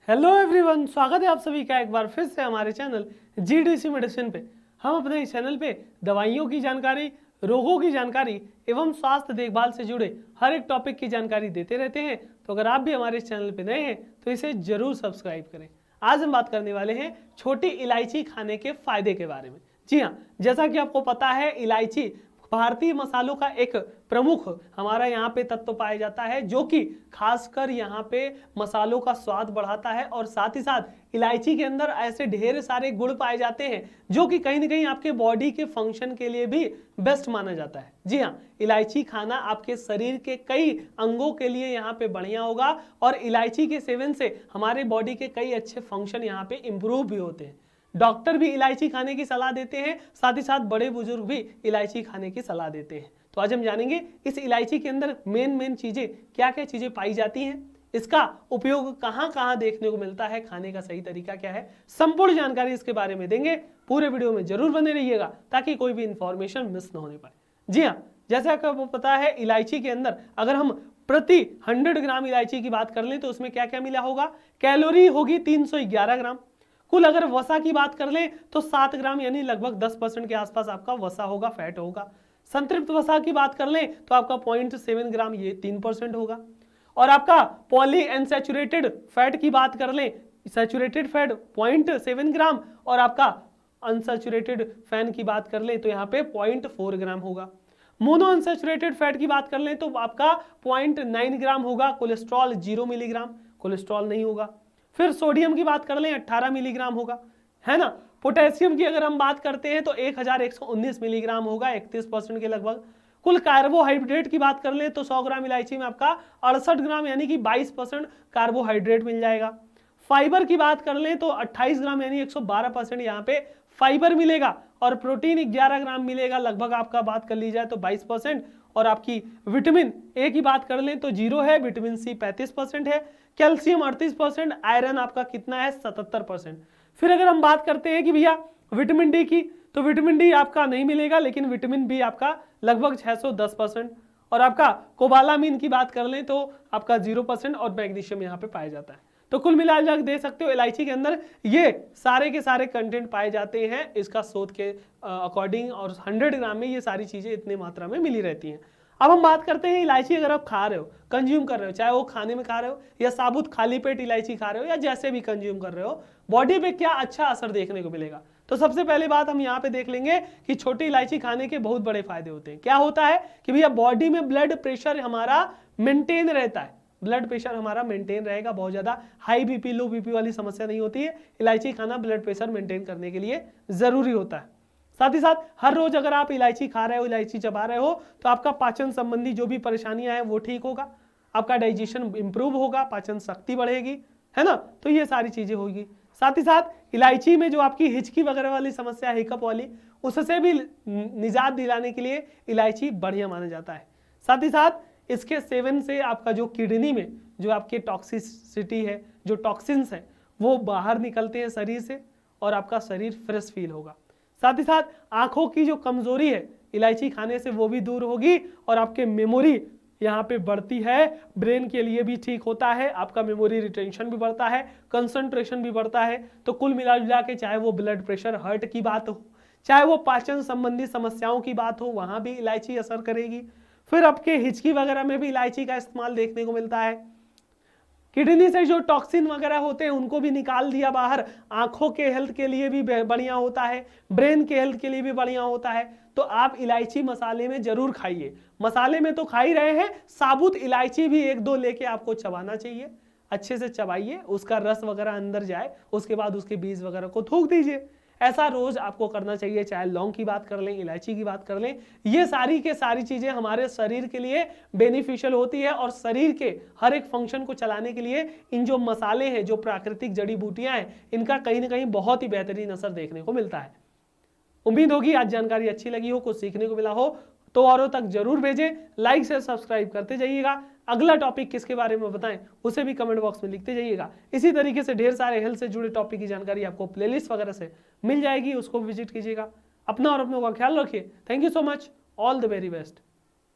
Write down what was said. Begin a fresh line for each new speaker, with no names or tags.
Hello everyone, स्वागत है आप सभी का एक बार फिर से हमारे चैनल जीडीसी मेडिसिन पे। हम अपने इस चैनल पे दवाइयों की जानकारी, रोगों की जानकारी एवं स्वास्थ्य देखभाल से जुड़े हर एक टॉपिक की जानकारी देते रहते हैं। तो अगर आप भी हमारे इस चैनल पे नए हैं तो इसे जरूर सब्सक्राइब करें। आज हम बात करने वाले हैं छोटी इलायची खाने के फायदे के बारे में। जी हाँ, जैसा कि आपको पता है, इलायची भारतीय मसालों का एक प्रमुख हमारा यहाँ पे तत्व पाया जाता है, जो कि खासकर यहाँ पे मसालों का स्वाद बढ़ाता है। और साथ ही साथ इलायची के अंदर ऐसे ढेर सारे गुण पाए जाते हैं जो कि कहीं ना कहीं आपके बॉडी के फंक्शन के लिए भी बेस्ट माना जाता है। जी हाँ, इलायची खाना आपके शरीर के कई अंगों के लिए यहाँ पे बढ़िया होगा और इलायची के सेवन से हमारे बॉडी के कई अच्छे फंक्शन यहाँ पे इंप्रूव भी होते हैं। डॉक्टर भी इलायची खाने की सलाह देते हैं, साथ ही साथ बड़े बुजुर्ग भी इलायची खाने की सलाह देते हैं। तो आज हम जानेंगे इस इलायची के अंदर मेन चीजें क्या क्या चीजें पाई जाती हैं, इसका उपयोग कहाँ कहाँ देखने को मिलता है, खाने का सही तरीका क्या है, संपूर्ण जानकारी इसके बारे में देंगे। पूरे वीडियो में जरूर बने रहिएगा ताकि कोई भी इंफॉर्मेशन मिस न होने पाए। जी हाँ, जैसे आपको पता है, इलायची के अंदर अगर हम प्रति 100 ग्राम इलायची की बात कर लें तो उसमें क्या क्या मिला होगा। कैलोरी होगी 311 ग्राम। कुल अगर वसा की बात कर लें तो 7 ग्राम यानी लगभग 10% के आसपास आपका वसा होगा, फैट होगा। संतृप्त वसा की बात कर लें तो आपका 0.7 ग्राम, ये 3% होगा। और आपका पॉली अनसैचुरेटेड फैट की बात कर लें, सैचुरेटेड फैट 0.7 ग्राम और आपका अनसैचुरेटेड फैन की बात कर लें तो यहाँ पे 0.4 ग्राम होगा। मोनो अनसैचुरेटेड फैट की बात कर लें तो आपका 0.9 ग्राम होगा। कोलेस्ट्रॉल 0 मिलीग्राम, कोलेस्ट्रॉल नहीं होगा। फिर सोडियम की बात कर लें 18 मिलीग्राम होगा, है ना। पोटेशियम की अगर हम बात करते हैं तो 1119 मिलीग्राम होगा, 31% के लगभग। कुल कार्बोहाइड्रेट की बात कर लें तो 100 ग्राम इलायची में आपका 68 ग्राम यानी कि 22% कार्बोहाइड्रेट मिल जाएगा। फाइबर की बात कर लें तो 28 ग्राम यानी 112% यहाँ पे फाइबर मिलेगा। और प्रोटीन 11 ग्राम मिलेगा, लगभग आपका बात कर ली जाए तो 22%। और आपकी विटामिन ए की बात कर लें तो 0 है, विटामिन सी 35% है, कैल्शियम 38%, आयरन आपका कितना है 77%। फिर अगर हम बात करते हैं कि भैया विटामिन डी की, तो विटामिन डी आपका नहीं मिलेगा, लेकिन विटामिन बी आपका लगभग 610%। और आपका कोबालामिन की बात कर लें तो आपका 0% और मैग्नीशियम यहाँ पे पाया जाता है। तो कुल मिलाकर दे सकते हो इलायची के अंदर ये सारे के सारे कंटेंट पाए जाते हैं इसका शोध के अकॉर्डिंग, और 100 ग्राम में ये सारी चीजें इतनी मात्रा में मिली रहती हैं। अब हम बात करते हैं इलायची अगर आप खा रहे हो, कंज्यूम कर रहे हो, चाहे वो खाने में खा रहे हो या साबुत खाली पेट इलायची खा रहे हो या जैसे भी कंज्यूम कर रहे हो, बॉडी पे क्या अच्छा असर देखने को मिलेगा। तो सबसे पहले बात हम यहाँ पे देख लेंगे कि छोटी इलायची खाने के बहुत बड़े फायदे होते हैं। क्या होता है कि भैया बॉडी में ब्लड प्रेशर हमारा मेंटेन रहता है, ब्लड प्रेशर हमारा मेंटेन रहेगा, बहुत ज्यादा हाई बीपी लो बीपी वाली समस्या नहीं होती है। इलायची खाना ब्लड प्रेशर मेंटेन करने के लिए जरूरी होता है। साथ ही साथ हर रोज अगर आप इलायची खा रहे हो, इलायची चबा रहे हो, तो आपका पाचन संबंधी जो भी परेशानियां हैं वो ठीक होगा, आपका डाइजेशन इंप्रूव होगा, पाचन शक्ति बढ़ेगी, है ना। तो ये सारी चीजें होगी। साथ ही साथ इलायची में जो आपकी हिचकी वगैरह वाली समस्या है, हिकअप वाली, उससे भी निजात दिलाने के लिए इलायची बढ़िया माना जाता है। साथ ही साथ इसके सेवन से आपका जो किडनी में जो आपके टॉक्सिसिटी है, जो टॉक्सिन्स है, वो बाहर निकलते हैं शरीर से और आपका शरीर फ्रेश फील होगा। साथ ही साथ आंखों की जो कमजोरी है इलायची खाने से वो भी दूर होगी और आपके मेमोरी यहाँ पे बढ़ती है, ब्रेन के लिए भी ठीक होता है, आपका मेमोरी रिटेंशन भी बढ़ता है, कंसंट्रेशन भी बढ़ता है। तो कुल मिला के चाहे वो ब्लड प्रेशर, हार्ट की बात हो, चाहे वो पाचन संबंधी समस्याओं की बात हो, वहां भी इलायची असर करेगी। फिर आपके हिचकी वगैरह में भी इलायची का इस्तेमाल देखने को मिलता है। किडनी से जो टॉक्सिन वगैरह होते हैं उनको भी निकाल दिया बाहर, आंखों के हेल्थ के लिए भी बढ़िया होता है, ब्रेन के हेल्थ के लिए भी बढ़िया होता है। तो आप इलायची मसाले में जरूर खाइए। मसाले में तो खा ही रहे हैं, साबुत इलायची भी 1-2 लेके आपको चबाना चाहिए, अच्छे से चबाइए, उसका रस वगैरह अंदर जाए, उसके बाद उसके बीज वगैरह को थूक दीजिए। ऐसा रोज आपको करना चाहिए। चाहे लौंग की बात कर लें, इलायची की बात कर लें, ये सारी के सारी चीजें हमारे शरीर के लिए बेनिफिशियल होती है और शरीर के हर एक फंक्शन को चलाने के लिए इन जो मसाले हैं, जो प्राकृतिक जड़ी बूटियां हैं, इनका कहीं ना कहीं बहुत ही बेहतरीन असर देखने को मिलता है। उम्मीद होगी आज जानकारी अच्छी लगी हो, कुछ सीखने को मिला हो, तो औरों तक जरूर भेजें, लाइक से सब्सक्राइब करते जाइएगा। अगला टॉपिक किसके बारे में बताएं उसे भी कमेंट बॉक्स में लिखते जाइएगा। इसी तरीके से ढेर सारे हेल्थ से जुड़े टॉपिक की जानकारी आपको प्लेलिस्ट वगैरह से मिल जाएगी, उसको विजिट कीजिएगा। अपना और अपनों का ख्याल रखिए। Thank you so much, all the very best.